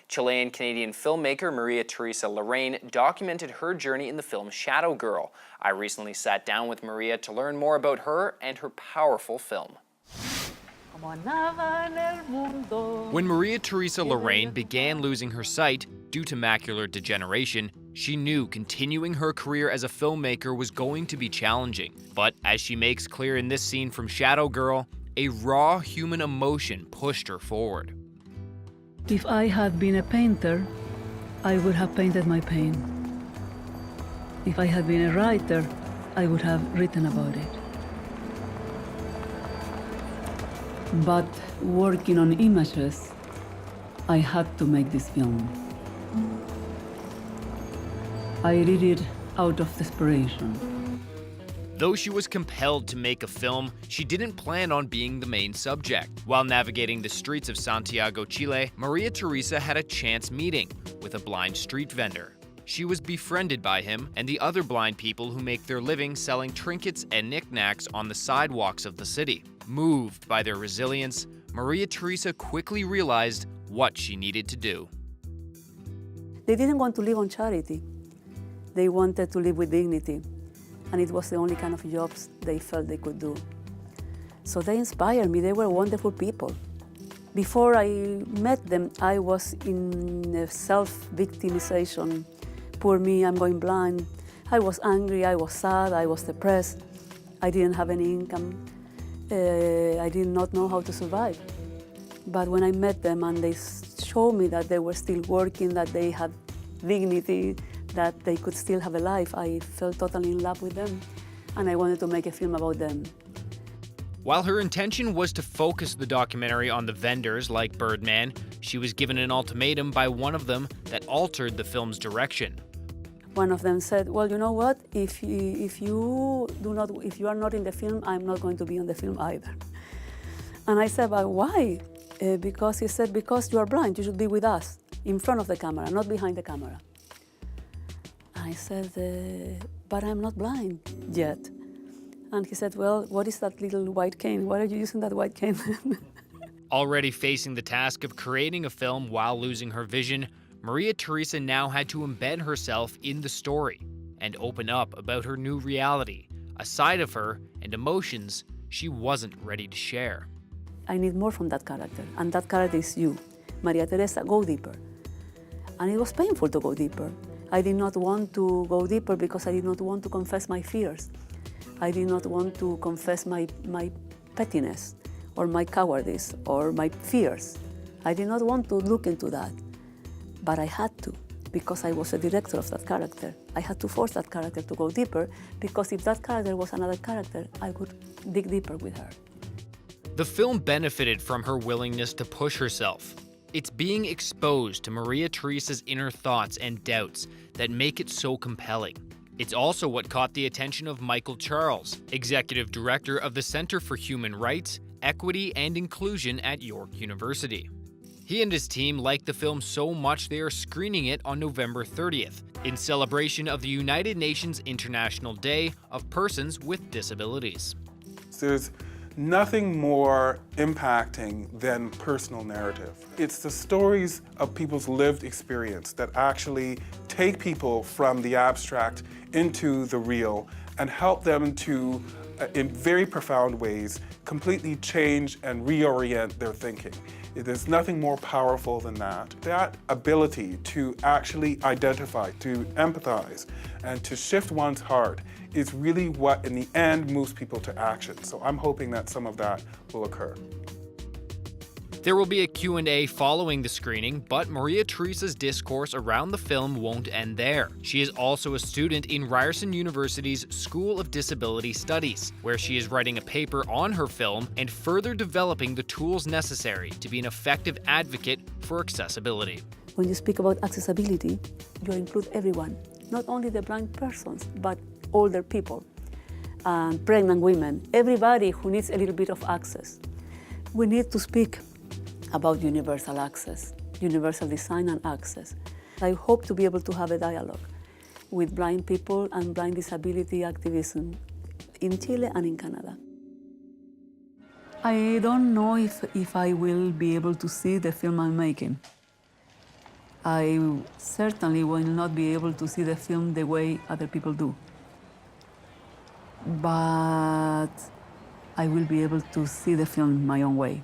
Chilean-Canadian filmmaker Maria Teresa Larrain documented her journey in the film Shadow Girl. I recently sat down with Maria to learn more about her and her powerful film. When Maria Teresa Larrain began losing her sight due to macular degeneration, she knew continuing her career as a filmmaker was going to be challenging. But as she makes clear in this scene from Shadow Girl, a raw human emotion pushed her forward. If I had been a painter, I would have painted my pain. If I had been a writer, I would have written about it. But working on images, I had to make this film. I did it out of desperation. Though she was compelled to make a film, she didn't plan on being the main subject. While navigating the streets of Santiago, Chile, Maria Teresa had a chance meeting with a blind street vendor. She was befriended by him and the other blind people who make their living selling trinkets and knickknacks on the sidewalks of the city. Moved by their resilience, Maria Teresa quickly realized what she needed to do. They didn't want to live on charity. They wanted to live with dignity. And it was the only kind of jobs they felt they could do. So they inspired me. They were wonderful people. Before I met them, I was in self-victimization. Poor me, I'm going blind. I was angry, I was sad, I was depressed. I didn't have any income. I did not know how to survive. But when I met them and they showed me that they were still working, that they had dignity, that they could still have a life, I felt totally in love with them, and I wanted to make a film about them. While her intention was to focus the documentary on the vendors like Birdman, she was given an ultimatum by one of them that altered the film's direction. One of them said, well, you know what, if you are not in the film, I'm not going to be on the film either. And I said, but why? Because he said, because you are blind, you should be with us, in front of the camera, not behind the camera. I said, but I'm not blind yet. And he said, well, what is that little white cane? Why are you using that white cane? Already facing the task of creating a film while losing her vision, Maria Teresa now had to embed herself in the story and open up about her new reality, a side of her and emotions she wasn't ready to share. I need more from that character, and that character is you. Maria Teresa, go deeper. And it was painful to go deeper. I did not want to go deeper because I did not want to confess my fears. I did not want to confess my pettiness or my cowardice or my fears. I did not want to look into that. But I had to, because I was a director of that character. I had to force that character to go deeper, because if that character was another character, I would dig deeper with her. The film benefited from her willingness to push herself. It's being exposed to Maria Teresa's inner thoughts and doubts that make it so compelling. It's also what caught the attention of Michael Charles, executive director of the Center for Human Rights, Equity, and Inclusion at York University. He and his team liked the film so much they are screening it on November 30th, in celebration of the United Nations International Day of Persons with Disabilities. There's nothing more impacting than personal narrative. It's the stories of people's lived experience that actually take people from the abstract into the real and help them to, in very profound ways, completely change and reorient their thinking. There's nothing more powerful than that. That ability to actually identify, to empathize, and to shift one's heart is really what, in the end, moves people to action. So I'm hoping that some of that will occur. There will be a Q&A following the screening, but Maria Teresa's discourse around the film won't end there. She is also a student in Ryerson University's School of Disability Studies, where she is writing a paper on her film and further developing the tools necessary to be an effective advocate for accessibility. When you speak about accessibility, you include everyone, not only the blind persons, but older people, pregnant women, everybody who needs a little bit of access. We need to speak about universal access, universal design and access. I hope to be able to have a dialogue with blind people and blind disability activism in Chile and in Canada. I don't know if I will be able to see the film I'm making. I certainly will not be able to see the film the way other people do. But I will be able to see the film my own way.